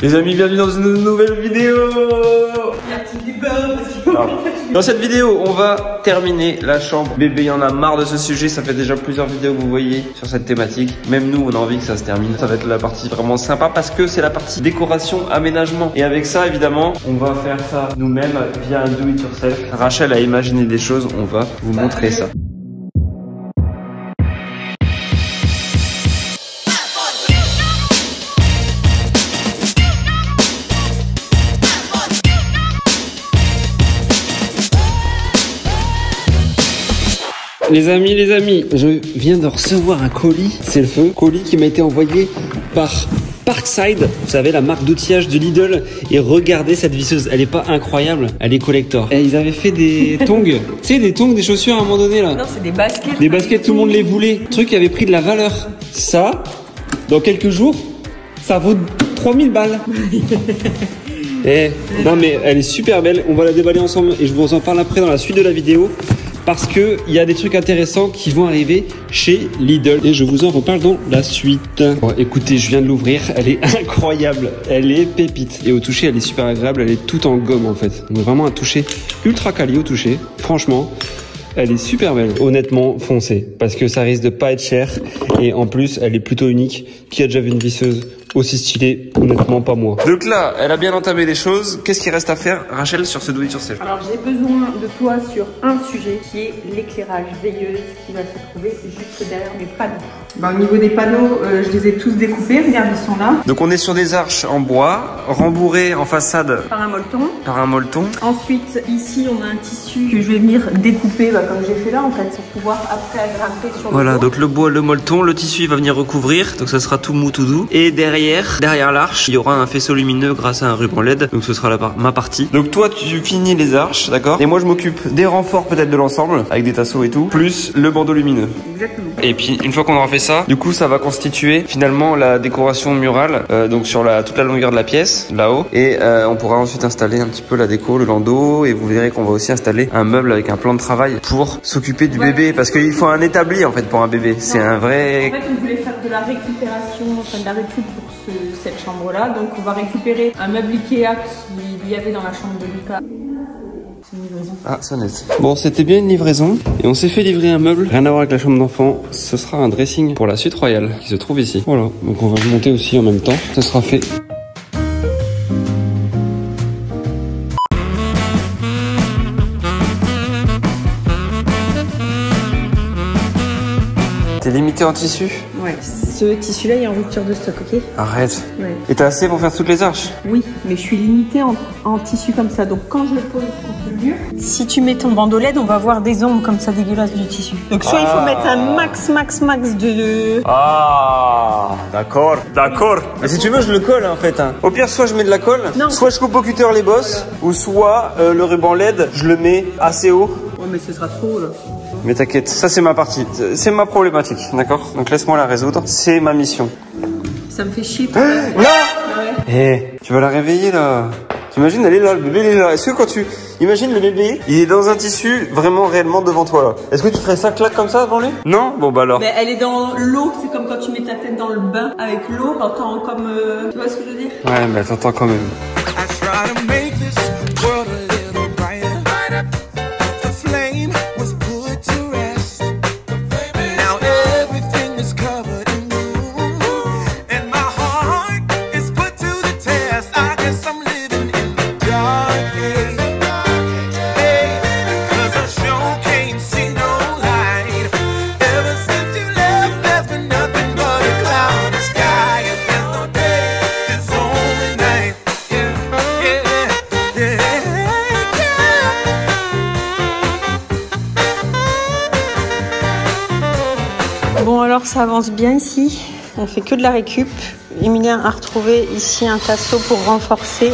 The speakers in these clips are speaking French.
Les amis, bienvenue dans une nouvelle vidéo. Dans cette vidéo, on va terminer la chambre. Bébé, il y en a marre de ce sujet. Ça fait déjà plusieurs vidéos que vous voyez sur cette thématique. Même nous, on a envie que ça se termine. Ça va être la partie vraiment sympa parce que c'est la partie décoration, aménagement. Et avec ça, évidemment, on va faire ça nous-mêmes via un do it yourself. Rachel a imaginé des choses. On va vous montrer ça. Les amis, je viens de recevoir un colis, c'est le feu, colis qui m'a été envoyé par Parkside, vous savez la marque d'outillage de Lidl, et regardez cette visseuse, elle est pas incroyable, elle est collector. Et ils avaient fait des tongs, tu sais des tongs, des chaussures à un moment donné là. Non, c'est des baskets. Des baskets, tout le monde les voulait, le truc qui avait pris de la valeur. Ça, dans quelques jours, ça vaut 3000 balles. Et non mais elle est super belle, on va la déballer ensemble et je vous en parle après dans la suite de la vidéo. Parce que il y a des trucs intéressants qui vont arriver chez Lidl et je vous en reparle dans la suite. Bon, écoutez, je viens de l'ouvrir, elle est incroyable, elle est pépite et au toucher elle est super agréable, elle est toute en gomme en fait. Donc vraiment un toucher ultra quali au toucher, franchement. Elle est super belle. Honnêtement, foncez. Parce que ça risque de pas être cher. Et en plus, elle est plutôt unique. Qui a déjà vu une visseuse aussi stylée? Honnêtement, pas moi. Donc là, elle a bien entamé les choses. Qu'est-ce qu'il reste à faire, Rachel, sur ce do it yourself? Alors, j'ai besoin de toi sur un sujet qui est l'éclairage veilleuse qui va se trouver juste derrière mes panneaux. Bah, au niveau des panneaux, je les ai tous découpés. Regarde, ils sont là. Donc on est sur des arches en bois, rembourrées en façade par un molleton. Par un molleton. Ensuite, ici, on a un tissu que je vais venir découper, comme j'ai fait là, en fait, pour pouvoir après aggrafer sur le Voilà, bois. donc le bois, le molleton, le tissu il va venir recouvrir, donc ça sera tout mou, tout doux. Et derrière l'arche, il y aura un faisceau lumineux grâce à un ruban LED, donc ce sera ma partie. Donc toi, tu finis les arches, d'accord? Et moi, je m'occupe des renforts peut-être de l'ensemble, avec des tasseaux et tout, plus le bandeau lumineux. Exactement. Et puis, une fois qu'on aura fait ça, du coup, ça va constituer finalement la décoration murale, donc sur toute la longueur de la pièce, là-haut. Et on pourra ensuite installer un petit peu la déco, le landau, et vous verrez qu'on va aussi installer un meuble avec un plan de travail pour s'occuper du bébé, parce qu'il faut un établi en fait pour un bébé. C'est un vrai... En fait, on voulait faire de la récupération, enfin de la récup pour cette chambre-là. Donc, on va récupérer un meuble Ikea qu'il y avait dans la chambre de Lucas. C'est une livraison. Ah, sonnette. Bon, c'était bien une livraison. Et on s'est fait livrer un meuble. Rien à voir avec la chambre d'enfant. Ce sera un dressing pour la suite royale qui se trouve ici. Voilà. Donc, on va le monter aussi en même temps. Ça sera fait. T'es limité en tissu? Ouais. Ce tissu-là, il est en rupture de stock, ok? Arrête. Ouais. Et t'as assez pour faire toutes les arches? Oui, mais je suis limitée en tissu comme ça. Donc quand je le pose contre le mur, si tu mets ton bandeau LED, on va voir des ombres comme ça dégueulasses du tissu. Donc soit il faut mettre un max de... Ah, d'accord. Mais si tu veux, je le colle en fait. Hein. Au pire, soit je mets de la colle, soit je coupe au cutter les bosses, ou soit le ruban LED, je le mets assez haut. Ouais, mais ce sera trop haut là. Mais t'inquiète, ça c'est ma partie, c'est ma problématique, d'accord? Donc laisse-moi la résoudre, c'est ma mission. Ça me fait chier. Là ouais. Tu vas la réveiller là. T'imagines, elle est là, le bébé il est là. Est-ce que quand tu imagines le bébé, il est dans un tissu vraiment réellement devant toi là. Est-ce que tu ferais ça claque comme ça devant lui? Non? Bon bah alors. Mais elle est dans l'eau, c'est comme quand tu mets ta tête dans le bain avec l'eau, t'entends comme... tu vois ce que je veux dire? Ouais, mais t'entends quand même. Bon alors ça avance bien ici, on fait que de la récup. Emilien a retrouvé ici un tasseau pour renforcer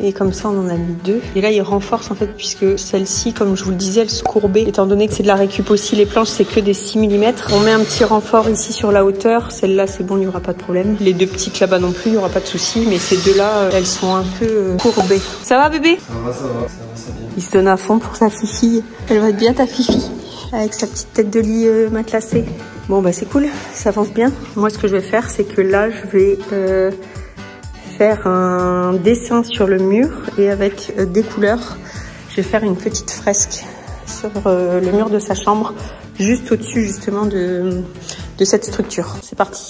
et comme ça on en a mis deux. Et là il renforce en fait puisque celle-ci, comme je vous le disais, elle se courbait. Étant donné que c'est de la récup aussi, les planches c'est que des 6 mm. On met un petit renfort ici sur la hauteur, celle-là c'est bon, il n'y aura pas de problème. Les deux petites là-bas non plus, il n'y aura pas de souci, mais ces deux-là elles sont un peu courbées. Ça va bébé? Ça va bien. Il se donne à fond pour sa fifi. Elle va être bien ta fifi. Avec sa petite tête de lit matelassée. Bon bah c'est cool, ça avance bien. Moi ce que je vais faire c'est que là je vais faire un dessin sur le mur et avec des couleurs, je vais faire une petite fresque sur le mur de sa chambre, juste au-dessus justement de cette structure. C'est parti.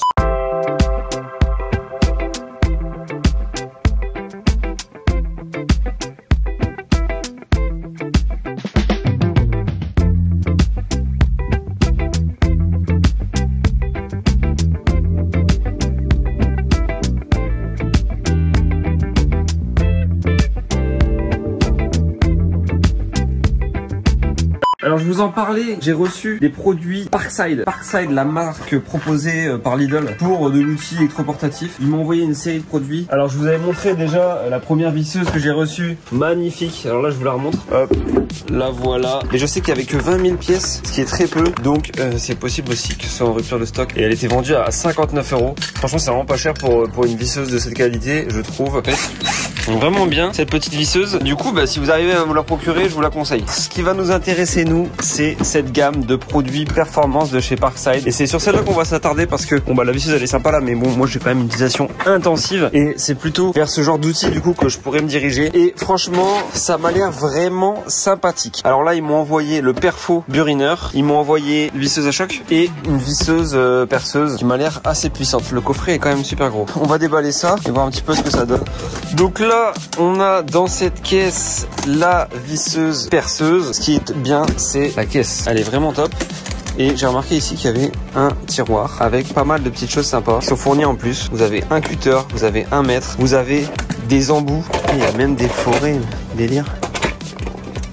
Alors je vous en parlais, j'ai reçu des produits Parkside. Parkside, la marque proposée par Lidl pour de l'outil électroportatif. Ils m'ont envoyé une série de produits. Alors je vous avais montré déjà la première visseuse que j'ai reçue. Magnifique. Alors là je vous la remontre. Hop, la voilà. Et je sais qu'il n'y avait que 20 000 pièces, ce qui est très peu. Donc c'est possible aussi que ce soit en rupture de stock. Et elle était vendue à 59 €. Franchement c'est vraiment pas cher pour une visseuse de cette qualité, je trouve. En fait, vraiment bien cette petite visseuse. Du coup si vous arrivez à vous la procurer, je vous la conseille. Ce qui va nous intéresser nous, c'est cette gamme de produits performance de chez Parkside. Et c'est sur celle-là qu'on va s'attarder parce que la visseuse elle est sympa là, mais bon, moi j'ai quand même une utilisation intensive et c'est plutôt vers ce genre d'outil du coup que je pourrais me diriger. Et franchement, ça m'a l'air vraiment sympathique. Alors là, ils m'ont envoyé le Perfo burineur, ils m'ont envoyé une visseuse à choc et une visseuse perceuse qui m'a l'air assez puissante. Le coffret est quand même super gros. On va déballer ça et voir un petit peu ce que ça donne. Donc là, on a dans cette caisse la visseuse perceuse. Ce qui est bien, c'est la caisse. Elle est vraiment top. Et j'ai remarqué ici qu'il y avait un tiroir avec pas mal de petites choses sympas qui sont fournies en plus. Vous avez un cutter, vous avez un mètre, vous avez des embouts. Et il y a même des forêts. Délire.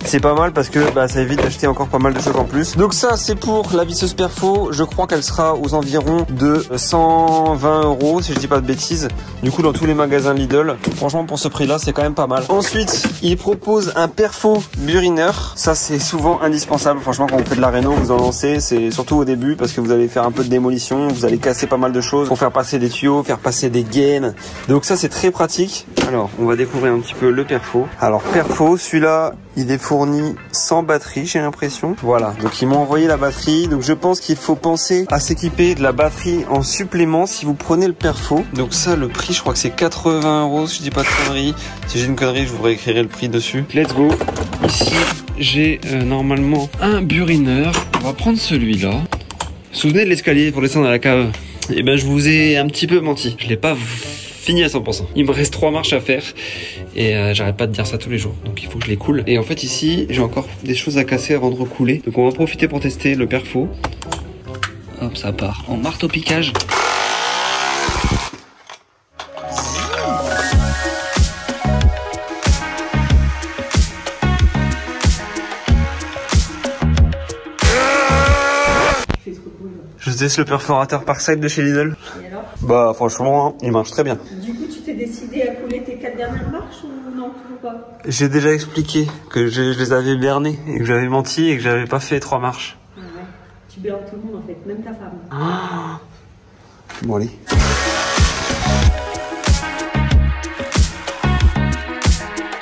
C'est pas mal parce que ça évite d'acheter encore pas mal de choses en plus. Donc ça c'est pour la visseuse Perfo. Je crois qu'elle sera aux environs de 120 € si je dis pas de bêtises. Du coup dans tous les magasins Lidl. Franchement pour ce prix là c'est quand même pas mal. Ensuite il propose un Perfo burineur. Ça c'est souvent indispensable. Franchement quand vous faites de la réno vous en lancez. C'est surtout au début parce que vous allez faire un peu de démolition. Vous allez casser pas mal de choses pour faire passer des tuyaux, faire passer des gaines. Donc ça c'est très pratique. Alors on va découvrir un petit peu le Perfo. Alors Perfo, celui-là il est fourni sans batterie, j'ai l'impression. Voilà, donc ils m'ont envoyé la batterie. Donc je pense qu'il faut penser à s'équiper de la batterie en supplément si vous prenez le Perfo. Donc ça, le prix, je crois que c'est 80 € si je dis pas de conneries. Si j'ai une connerie, je vous réécrirai le prix dessus. Let's go. Ici, j'ai normalement un burineur. On va prendre celui-là. Vous vous souvenez de l'escalier pour descendre à la cave? Eh ben, je vous ai un petit peu menti. Je l'ai pas fini à 100%. Il me reste 3 marches à faire et j'arrête pas de dire ça tous les jours, donc il faut que je les coule. Et en fait ici j'ai encore des choses à casser avant de recouler, donc on va profiter pour tester le Perfo. Hop, ça part en marteau piquage. Je teste le perforateur Parkside de chez Lidl. Et alors? Franchement, il marche très bien. Du coup, tu t'es décidé à couler tes 4 dernières marches ou non, toujours pas? J'ai déjà expliqué que je les avais bernés et que j'avais menti et que j'avais pas fait 3 marches. Ouais. Tu bernes tout le monde en fait, même ta femme. Ah. Bon allez.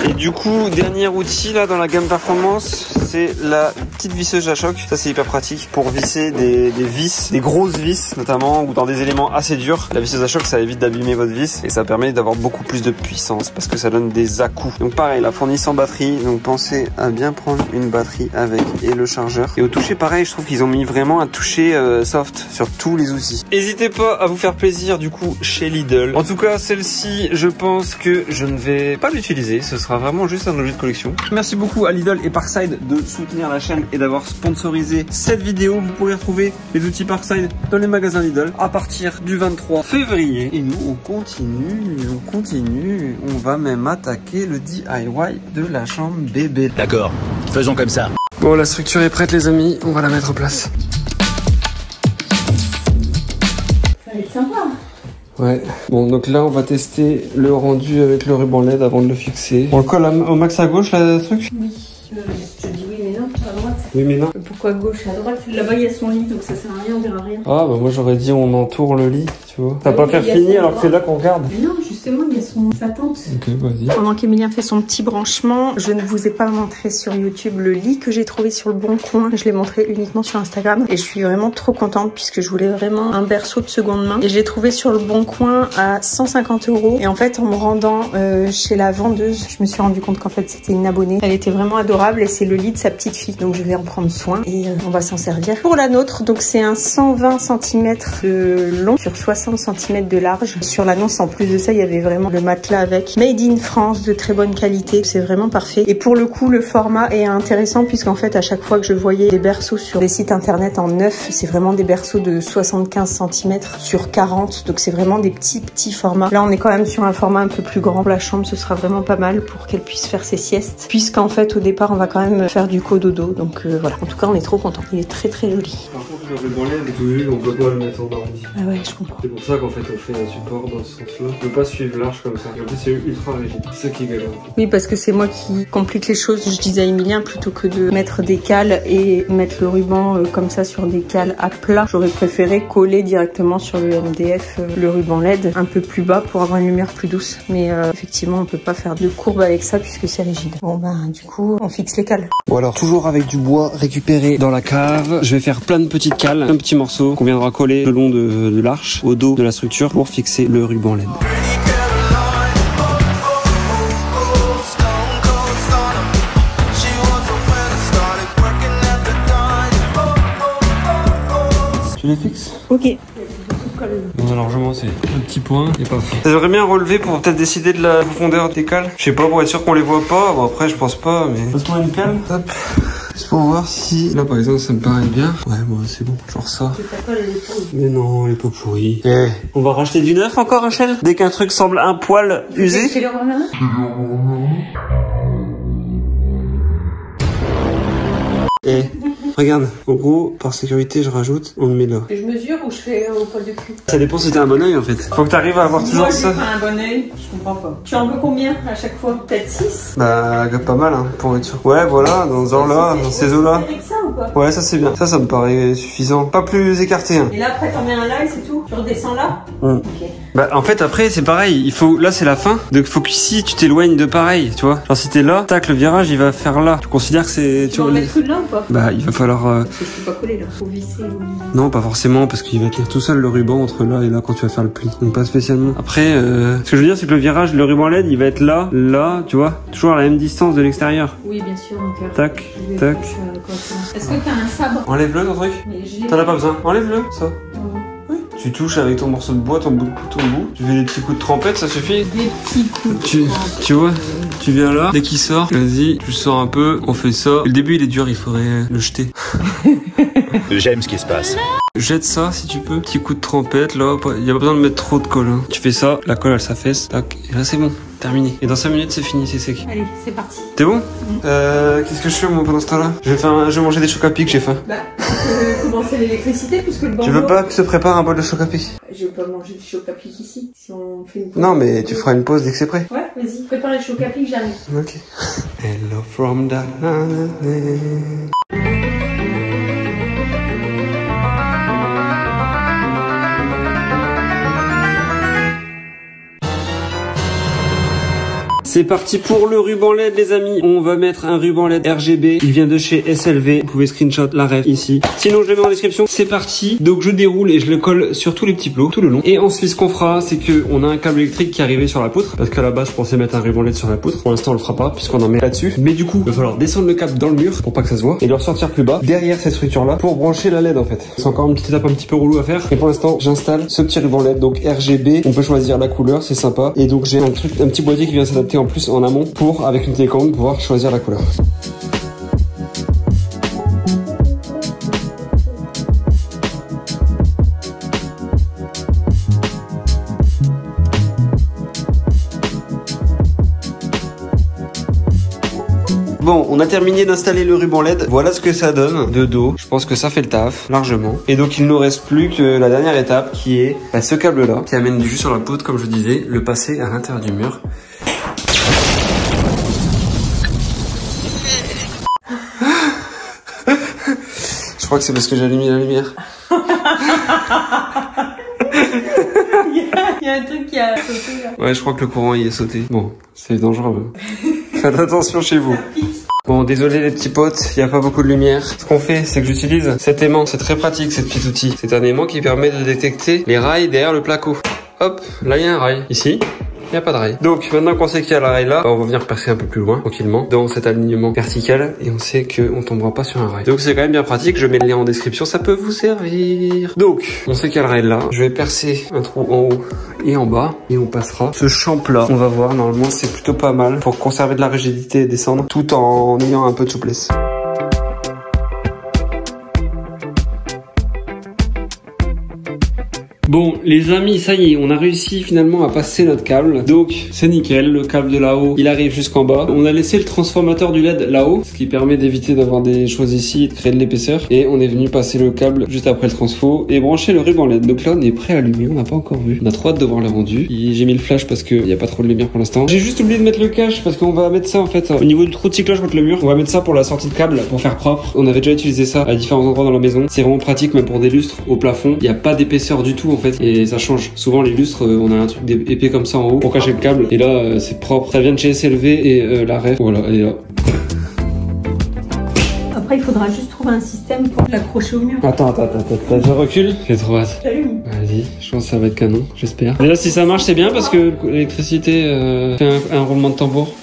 Et du coup, dernier outil là dans la gamme performance, c'est la petite visseuse à choc. Ça c'est hyper pratique pour visser des vis, des grosses vis notamment, ou dans des éléments assez durs. La visseuse à choc, ça évite d'abîmer votre vis et ça permet d'avoir beaucoup plus de puissance parce que ça donne des à-coups. Donc pareil, la fournie sans batterie, donc pensez à bien prendre une batterie avec et le chargeur. Et au toucher pareil, je trouve qu'ils ont mis vraiment un toucher soft sur tous les outils. N'hésitez pas à vous faire plaisir du coup chez Lidl. En tout cas, celle-ci, je pense que je ne vais pas l'utiliser. Ce sera vraiment juste un objet de collection. Merci beaucoup à Lidl et Parkside de soutenir la chaîne et d'avoir sponsorisé cette vidéo. Vous pourrez retrouver les outils Parkside dans les magasins Lidl à partir du 23 février. Et nous, on continue. On va même attaquer le DIY de la chambre bébé. D'accord, faisons comme ça. Bon, la structure est prête les amis, on va la mettre en place. Ça va être sympa. Ouais. Bon, donc là, on va tester le rendu avec le ruban LED avant de le fixer. On le colle au max à gauche, là, le truc? Oui. Je dis oui, mais non, à droite. Oui, mais non. Pourquoi gauche? À droite, là-bas, il y a son lit, donc ça sert à rien, on verra rien. Ah, bah moi, j'aurais dit on entoure le lit, tu tu vois. T'as pas faire fini alors que c'est là qu'on regarde. Non, justement, il y a sa tente. Ok, vas-y. Pendant qu'Emilien fait son petit branchement, je ne vous ai pas montré sur YouTube le lit que j'ai trouvé sur le Bon Coin. Je l'ai montré uniquement sur Instagram et je suis vraiment trop contente puisque je voulais vraiment un berceau de seconde main. Et je l'ai trouvé sur le Bon Coin à 150 €. Et en fait, en me rendant chez la vendeuse, je me suis rendu compte qu'en fait, c'était une abonnée. Elle était vraiment adorable et c'est le lit de sa petite fille. Donc, je vais en prendre soin et on va s'en servir pour la nôtre. Donc, c'est un 120 cm de long sur 60 cm de large. Sur l'annonce, en plus de ça, il y avait vraiment le matelas avec. Made in France, de très bonne qualité. C'est vraiment parfait. Et pour le coup, le format est intéressant puisqu'en fait, à chaque fois que je voyais des berceaux sur des sites internet en neuf, c'est vraiment des berceaux de 75 cm sur 40. Donc, c'est vraiment des petits formats. Là, on est quand même sur un format un peu plus grand. Pour la chambre, ce sera vraiment pas mal pour qu'elle puisse faire ses siestes. Puisqu'en fait, au départ, on va quand même faire du cododo. Donc, voilà. En tout cas, on est trop contents. Il est très joli. Par contre, le ruban LED est tout nul, on peut pas le mettre en arrondi. Ah ouais, je comprends. C'est pour ça qu'en fait, on fait un support dans ce sens-là. On peut pas suivre l'arche comme ça. En plus, c'est ultra rigide. C'est ça qui est galère. Oui, parce que c'est moi qui complique les choses. Je disais à Emilien, plutôt que de mettre des cales et mettre le ruban comme ça sur des cales à plat, j'aurais préféré coller directement sur le MDF le ruban LED un peu plus bas pour avoir une lumière plus douce. Mais effectivement, on peut pas faire de courbe avec ça puisque c'est rigide. Bon ben, du coup, on fixe les cales. Bon alors, toujours avec du bois récupéré dans la cave, je vais faire plein de petites cales, un petit morceau qu'on viendra coller le long de l'arche, au dos de la structure pour fixer le ruban LED. Tu les fixes? Ok. Bon, largement, c'est un petit point et pas fait. J'aimerais bien relever pour peut-être décider de la profondeur des cales. Je sais pas, pour être sûr qu'on les voit pas. Bon, après, je pense pas, mais. Passe-moi une cale. Hop. Juste pour voir si. Là, par exemple, ça me paraît bien. Ouais, moi, c'est bon. Genre ça. Mais non, elle est pas pourrie. Eh, on va racheter du neuf encore, Rachel? Dès qu'un truc semble un poil usé. Eh. Regarde, en gros, par sécurité, je rajoute, on le met là. Je mesure ou je fais au poil de cul? Ça dépend si t'as un bon oeil en fait. Faut que t'arrives à avoir toujours ça. Moi, j'ai pas un bon oeil, je comprends pas. Tu en veux combien à chaque fois? Peut-être 6? Bah, pas mal, hein, pour être sûr. Ouais, voilà, dans ce genre-là, dans ces eaux-là. Avec ça ou pas? Ouais, ça c'est bien. Ça me paraît suffisant. Pas plus écarté, hein. Et là, après, t'en mets un là et c'est tout? Tu redescends là? Ok. Bah, en fait, après, c'est pareil. Il faut, là, c'est la fin. Donc, faut qu'ici, tu t'éloignes de pareil, tu vois. Genre, si t'es là, tac, le virage, il va faire là. Tu considères que c'est, tu vas en mettre une là ou pas? Bah, il va falloir, parce que je peux pas coller là. Faut visser. Non, pas forcément, parce qu'il va tenir tout seul le ruban entre là et là quand tu vas faire le pli. Donc, pas spécialement. Après, ce que je veux dire, c'est que le virage, le ruban LED, il va être là, là, tu vois. Toujours à la même distance de l'extérieur. Oui, bien sûr. Donc, tac, tac. Est-ce que t'as un sabre? Enlève-le, ton truc. T'en as pas besoin. Enlève-le, ça. Tu touches avec ton morceau de bois, ton bout, tu fais des petits coups de trempette, ça suffit. Des petits coups de trempette. Tu vois, tu viens là, dès qu'il sort, vas-y, tu sors un peu, on fait ça. Le début il est dur, il faudrait le jeter. J'aime ce qui se passe. Jette ça si tu peux. Petit coup de trempette, là, il n'y a pas besoin de mettre trop de colle. Hein. Tu fais ça, la colle elle s'affaisse, tac, et là c'est bon. Terminé. Et dans 5 minutes c'est fini, c'est sec. Allez, c'est parti. T'es bon? Qu'est-ce que je fais moi pendant ce temps-là? Je vais manger des chocs à pic, j'ai faim. Bah, commencer l'électricité puisque le bandeau... Tu veux pas que se prépare un bol de chocs à pic? Je veux pas manger du choc à pic ici, si on fait une pause. Non mais tu feras une pause dès que c'est prêt. Ouais, vas-y, prépare les chocs à pic, j'arrive. Ok. Hello from the... C'est parti pour le ruban LED les amis. On va mettre un ruban LED RGB. Il vient de chez SLV. Vous pouvez screenshot la ref ici. Sinon je le mets en description. C'est parti. Donc je déroule et je le colle sur tous les petits plots tout le long. Et ensuite ce qu'on fera c'est que on a un câble électrique qui est arrivé sur la poutre. Parce qu'à la base je pensais mettre un ruban LED sur la poutre. Pour l'instant on le fera pas puisqu'on en met là-dessus. Mais du coup il va falloir descendre le câble dans le mur pour pas que ça se voit. Et le ressortir plus bas derrière cette structure là pour brancher la LED en fait. C'est encore une petite étape un petit peu relou à faire. Et pour l'instant j'installe ce petit ruban LED. Donc RGB. On peut choisir la couleur, c'est sympa. Et donc j'ai un petit boîtier qui vient s'adapter en plus en amont pour, avec une télécommande, pouvoir choisir la couleur. Bon, on a terminé d'installer le ruban LED. Voilà ce que ça donne de dos. Je pense que ça fait le taf, largement. Et donc, il ne nous reste plus que la dernière étape qui est ce câble-là, qui amène du jus sur la poutre, comme je disais, le passer à l'intérieur du mur. Je crois que c'est parce que j'ai allumé la lumière. un truc qui a sauté là. Ouais, je crois que le courant y est sauté. Bon, c'est dangereux. Faites attention chez vous. Bon, désolé les petits potes, il n'y a pas beaucoup de lumière. Ce qu'on fait, c'est que j'utilise cet aimant. C'est très pratique, ce petit outil. C'est un aimant qui permet de détecter les rails derrière le placo. Hop, là il y a un rail. Ici, il n'y a pas de rail. Donc maintenant qu'on sait qu'il y a le rail là, on va venir percer un peu plus loin, tranquillement, dans cet alignement vertical, et on sait qu'on tombera pas sur un rail. Donc c'est quand même bien pratique, je mets le lien en description, ça peut vous servir. Donc, on sait qu'il y a le rail là, je vais percer un trou en haut et en bas, et on passera ce champ là. On va voir, normalement c'est plutôt pas mal pour conserver de la rigidité et descendre, tout en ayant un peu de souplesse. Bon les amis, ça y est, on a réussi finalement à passer notre câble. Donc c'est nickel, le câble de là-haut, il arrive jusqu'en bas. On a laissé le transformateur du LED là-haut, ce qui permet d'éviter d'avoir des choses ici et de créer de l'épaisseur. Et on est venu passer le câble juste après le transfo et brancher le ruban LED. Donc là on est prêt à allumer, on n'a pas encore vu. On a trop hâte de voir le rendu. J'ai mis le flash parce qu'il n'y a pas trop de lumière pour l'instant. J'ai juste oublié de mettre le cache parce qu'on va mettre ça en fait au niveau du trou de cycloche contre le mur. On va mettre ça pour la sortie de câble, pour faire propre. On avait déjà utilisé ça à différents endroits dans la maison. C'est vraiment pratique même pour des lustres au plafond. Il n'y a pas d'épaisseur du tout en fait et ça change. Souvent les lustres, on a un truc épais comme ça en haut pour cacher le câble et là c'est propre. Ça vient de chez SLV et la ref, voilà, elle est là. Après il faudra juste trouver un système pour l'accrocher au mur. Attends, je recule. J'ai trop hâte. J'allume. Vas-y, je pense que ça va être canon, j'espère. Déjà si ça marche c'est bien parce que l'électricité fait un roulement de tambour.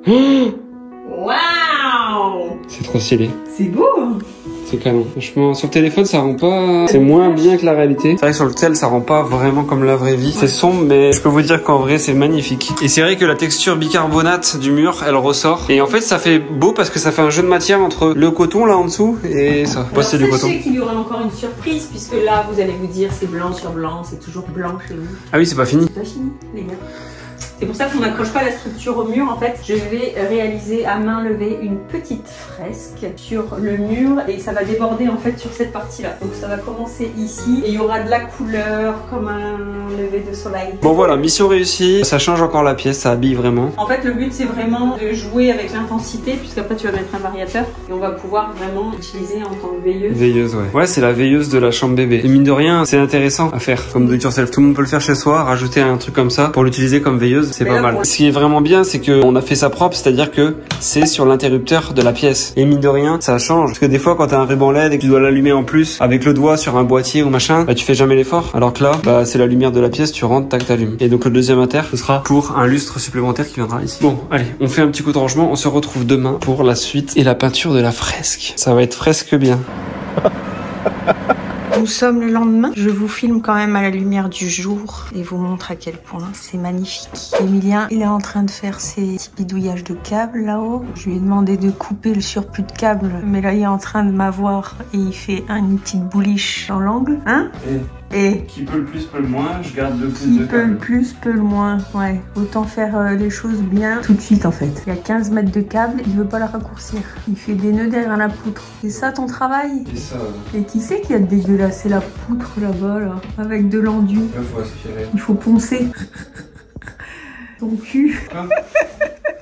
Waouh! C'est trop stylé. C'est beau. C'est canon. Franchement, sur le téléphone, ça rend pas... C'est moins bien que la réalité. C'est vrai que sur le tel, ça rend pas vraiment comme la vraie vie. C'est sombre, mais je peux vous dire qu'en vrai, c'est magnifique. Et c'est vrai que la texture bicarbonate du mur, elle ressort. Et en fait, ça fait beau parce que ça fait un jeu de matière entre le coton, là, en dessous, et ça. Alors, c'est du coton. Sachez qu'il y aura encore une surprise, puisque là, vous allez vous dire, c'est blanc sur blanc, c'est toujours blanc chez vous. Ah oui, c'est pas fini. C'est pas fini, les gars. C'est pour ça qu'on n'accroche pas la structure au mur. En fait, je vais réaliser à main levée une petite fresque sur le mur et ça va déborder en fait sur cette partie-là. Donc ça va commencer ici et il y aura de la couleur comme un lever de soleil. Bon voilà, mission réussie. Ça change encore la pièce, ça habille vraiment. En fait, le but c'est vraiment de jouer avec l'intensité puisqu'après tu vas mettre un variateur et on va pouvoir vraiment l'utiliser en tant que veilleuse. Veilleuse, ouais. Ouais, c'est la veilleuse de la chambre bébé. Et mine de rien, c'est intéressant à faire comme do it yourself. Tout le monde peut le faire chez soi, rajouter un truc comme ça pour l'utiliser comme veilleuse. C'est pas mal. Ce qui est vraiment bien, c'est qu'on a fait ça propre, c'est-à-dire que c'est sur l'interrupteur de la pièce. Et mine de rien, ça change. Parce que des fois, quand t'as un ruban LED et que tu dois l'allumer en plus avec le doigt sur un boîtier ou machin, bah tu fais jamais l'effort. Alors que là, bah c'est la lumière de la pièce, tu rentres, tac, t'allumes. Et donc le deuxième inter, ce sera pour un lustre supplémentaire qui viendra ici. Bon, allez, on fait un petit coup de rangement. On se retrouve demain pour la suite et la peinture de la fresque. Ça va être fresque bien. Nous sommes le lendemain. Je vous filme quand même à la lumière du jour et vous montre à quel point c'est magnifique. Emilien, il est en train de faire ses petits bidouillages de câbles là-haut. Je lui ai demandé de couper le surplus de câbles, mais là il est en train de m'avoir et il fait une petite bouliche dans l'angle. Hein? Et qui peut le plus, peut le moins, je garde le plus de câbles. Qui peut le plus, peut le moins. Ouais, autant faire les choses bien tout de suite en fait. Il y a 15 mètres de câble, il veut pas la raccourcir. Il fait des nœuds derrière la poutre. C'est ça ton travail? C'est ça. Et qui c'est qui a dégueulassé la poutre là-bas, là, avec de l'enduit? Faut aspirer. Il faut poncer. Ton cul.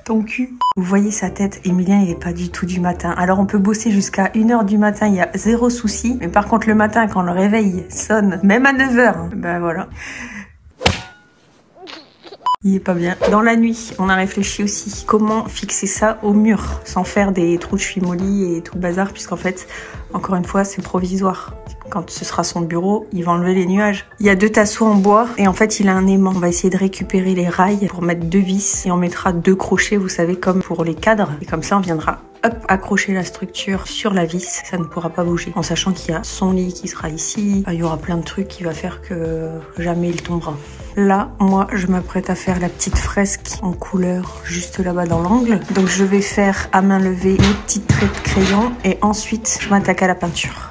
Ton cul. Vous voyez sa tête, Emilien il est pas du tout du matin. Alors on peut bosser jusqu'à 1h du matin, il y a zéro souci. Mais par contre le matin quand le réveil sonne, même à 9h, ben voilà. Il est pas bien. Dans la nuit, on a réfléchi aussi comment fixer ça au mur sans faire des trous de cheville et tout le bazar puisqu'en fait, encore une fois, c'est provisoire. Quand ce sera son bureau, il va enlever les nuages. Il y a 2 tasseaux en bois et en fait, il a un aimant. On va essayer de récupérer les rails pour mettre 2 vis et on mettra 2 crochets, vous savez, comme pour les cadres. Et comme ça, on viendra hop, accrocher la structure sur la vis. Ça ne pourra pas bouger. En sachant qu'il y a son lit qui sera ici. Il y aura plein de trucs qui va faire que jamais il tombera. Là, moi, je m'apprête à faire la petite fresque en couleur juste là-bas dans l'angle. Donc, je vais faire à main levée mes petites traits de crayon et ensuite, je m'attaque à la peinture.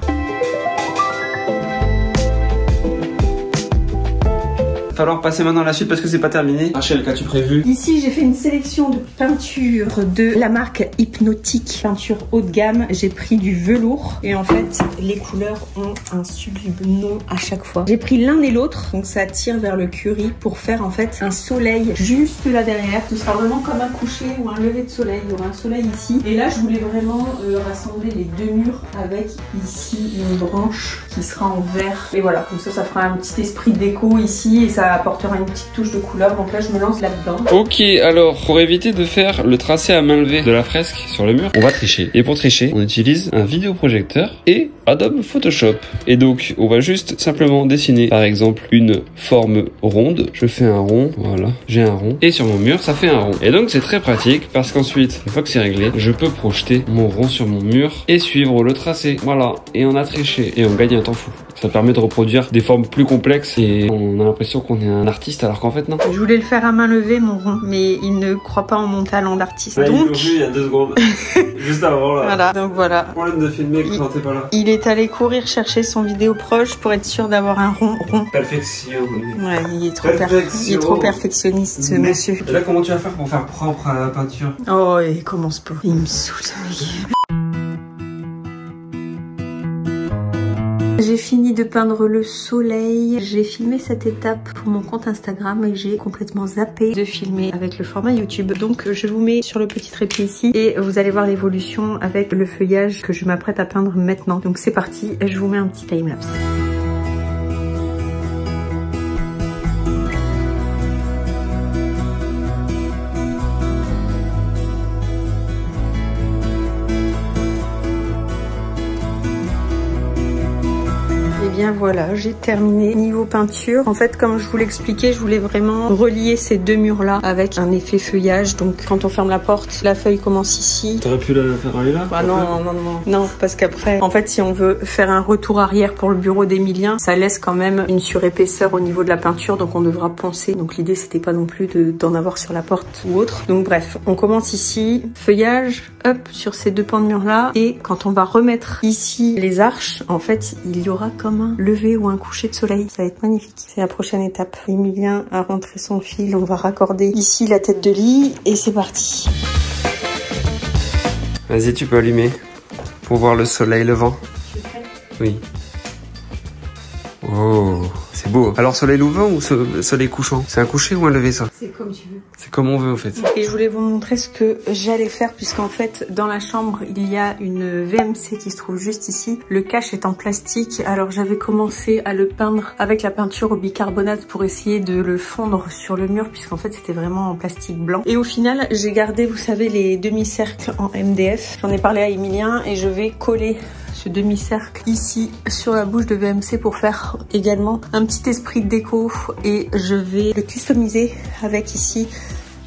falloir passer maintenant à la suite parce que c'est pas terminé. Rachel, qu'as-tu prévu? Ici, j'ai fait une sélection de peintures de la marque Hypnotique, peinture haut de gamme. J'ai pris du velours et en fait, les couleurs ont un sublime nom à chaque fois. J'ai pris l'un et l'autre, donc ça tire vers le curry pour faire en fait un soleil juste là derrière. Ce sera vraiment comme un coucher ou un lever de soleil. Il y aura un soleil ici. Et là, je voulais vraiment rassembler les deux murs avec ici une branche qui sera en vert. Et voilà, comme ça fera un petit esprit déco ici et ça apportera une petite touche de couleur. Donc là, je me lance là-dedans. Ok, alors pour éviter de faire le tracé à main levée de la fresque sur le mur, on va tricher. Et pour tricher, on utilise un vidéoprojecteur et Adobe Photoshop. Et donc, on va juste simplement dessiner, par exemple, une forme ronde. Je fais un rond, voilà, j'ai un rond. Et sur mon mur, ça fait un rond. Et donc, c'est très pratique parce qu'ensuite, une fois que c'est réglé, je peux projeter mon rond sur mon mur et suivre le tracé. Voilà, et on a triché et on gagne un temps fou. Ça permet de reproduire des formes plus complexes et on a l'impression qu'on est un artiste alors qu'en fait non. Je voulais le faire à main levée mon rond, mais il ne croit pas en mon talent d'artiste. Ouais, donc il y a 2 secondes. Juste avant là. Voilà, donc voilà. Problème de filmer quand t'es pas là. Il est allé courir chercher son vidéo proche pour être sûr d'avoir un rond rond. Perfection. Ouais, il est trop perfectionniste ce monsieur. Et là comment tu vas faire pour faire propre à la peinture? Oh, il commence pas. Il me saoule ça. J'ai fini de peindre le soleil. J'ai filmé cette étape pour mon compte Instagram et j'ai complètement zappé de filmer avec le format YouTube. Donc je vous mets sur le petit trépied ici et vous allez voir l'évolution avec le feuillage que je m'apprête à peindre maintenant. Donc c'est parti, je vous mets un petit timelapse. Bien voilà, j'ai terminé niveau peinture. En fait, comme je vous l'expliquais, je voulais vraiment relier ces deux murs là avec un effet feuillage. Donc quand on ferme la porte, la feuille commence ici. T'aurais pu la faire aller là? Bah non, parce qu'après, en fait, si on veut faire un retour arrière pour le bureau d'Emilien, ça laisse quand même une surépaisseur au niveau de la peinture, donc on devra poncer. Donc l'idée, c'était pas non plus d'en avoir sur la porte ou autre. Donc bref, on commence ici, feuillage, hop, sur ces deux pans de mur là. Et quand on va remettre ici les arches, en fait, il y aura comme un lever ou un coucher de soleil. Ça va être magnifique. C'est la prochaine étape. Emilien a rentré son fil. On va raccorder ici la tête de lit et c'est parti. Vas-y, tu peux allumer pour voir le soleil levant. Je suis prête. Oui. Oh, c'est beau. Alors soleil levant ou soleil couchant? C'est un coucher ou un lever ça? C'est comme tu veux. C'est comme on veut en fait. Et je voulais vous montrer ce que j'allais faire puisqu'en fait dans la chambre il y a une VMC qui se trouve juste ici. Le cache est en plastique. Alors j'avais commencé à le peindre avec la peinture au bicarbonate pour essayer de le fondre sur le mur puisqu'en fait c'était vraiment en plastique blanc. Et au final j'ai gardé, vous savez, les demi-cercles en MDF. J'en ai parlé à Emilien et je vais coller ce demi-cercle ici sur la bouche de VMC pour faire également un petit esprit de déco et je vais le customiser avec ici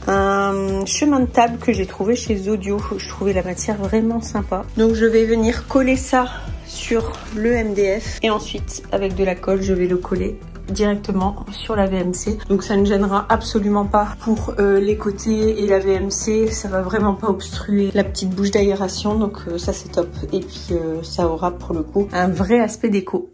un chemin de table que j'ai trouvé chez Zodio. Je trouvais la matière vraiment sympa. Donc je vais venir coller ça sur le MDF et ensuite avec de la colle je vais le coller directement sur la VMC. Donc ça ne gênera absolument pas pour les côtés et la VMC. Ça va vraiment pas obstruer la petite bouche d'aération. Donc ça c'est top. Et puis ça aura pour le coup un vrai aspect déco.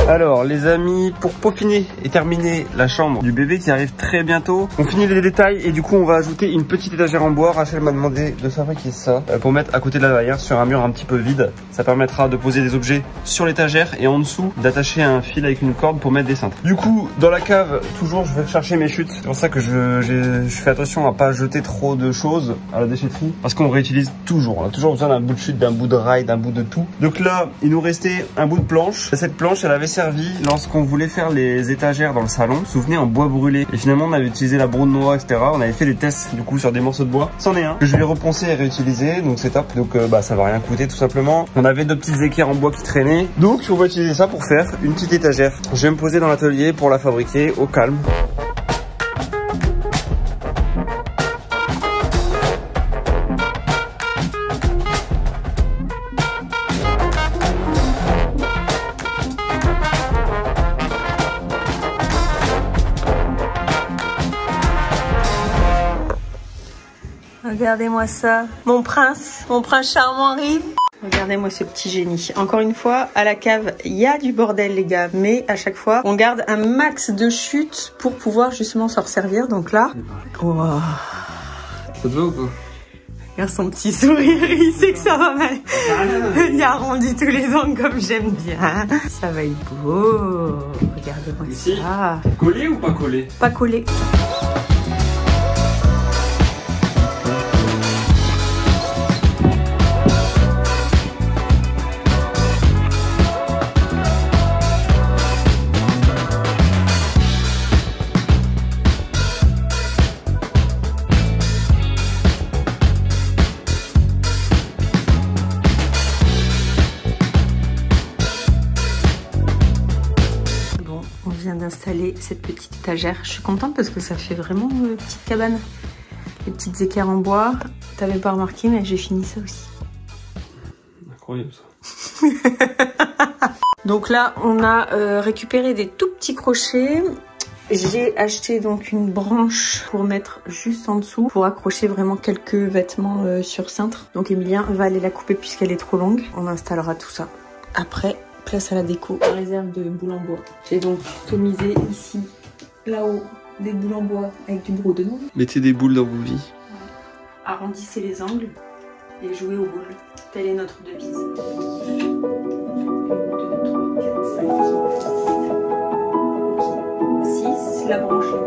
Alors les amis, pour peaufiner et terminer la chambre du bébé qui arrive très bientôt, on finit les détails et du coup on va ajouter une petite étagère en bois. Rachel m'a demandé de fabriquer ça pour mettre à côté de la barrière sur un mur un petit peu vide. Ça permettra de poser des objets sur l'étagère et en dessous d'attacher un fil avec une corde pour mettre des cintres. Du coup dans la cave toujours je vais chercher mes chutes. C'est pour ça que je fais attention à pas jeter trop de choses à la déchetterie parce qu'on réutilise toujours. On a toujours besoin d'un bout de chute, d'un bout de rail, d'un bout de tout. Donc là il nous restait un bout de planche. Cette planche elle avait servi servi lorsqu'on voulait faire les étagères dans le salon. Vous vous souvenez, en bois brûlé. Et finalement, on avait utilisé la broue de noix, etc. On avait fait des tests du coup sur des morceaux de bois. C'en est un que je vais reponcer et réutiliser. Donc c'est top. Donc ça va rien coûter tout simplement. On avait 2 petites équerres en bois qui traînaient. Donc on va utiliser ça pour faire une petite étagère. Je vais me poser dans l'atelier pour la fabriquer au calme. Regardez-moi ça, mon prince charmant arrive. Regardez-moi ce petit génie. Encore une fois, à la cave, il y a du bordel les gars, mais à chaque fois, on garde un max de chute pour pouvoir justement s'en resservir. Donc là, wow. Ça te va ou pas? Regarde son petit sourire, il sait que ça va mal. Il a arrondi tous les angles comme j'aime bien. Ça va être beau. Regardez-moi ça. Collé ou pas collé? Pas collé. D'installer cette petite étagère. Je suis contente parce que ça fait vraiment petite cabane. Les petites équerres en bois. T'avais pas remarqué, mais j'ai fini ça aussi. Incroyable ça. Donc là, on a récupéré des tout petits crochets. J'ai acheté donc une branche pour mettre juste en dessous pour accrocher vraiment quelques vêtements sur cintre. Donc Emilien va aller la couper puisqu'elle est trop longue. On installera tout ça après. Place à la déco, réserve de boules en bois. J'ai donc customisé ici, là-haut, des boules en bois avec du brodement. Mettez des boules dans vos vies. Arrondissez les angles et jouez aux boules. Telle est notre devise. 1, 2, 3, 4, 5, 6. La branche est là.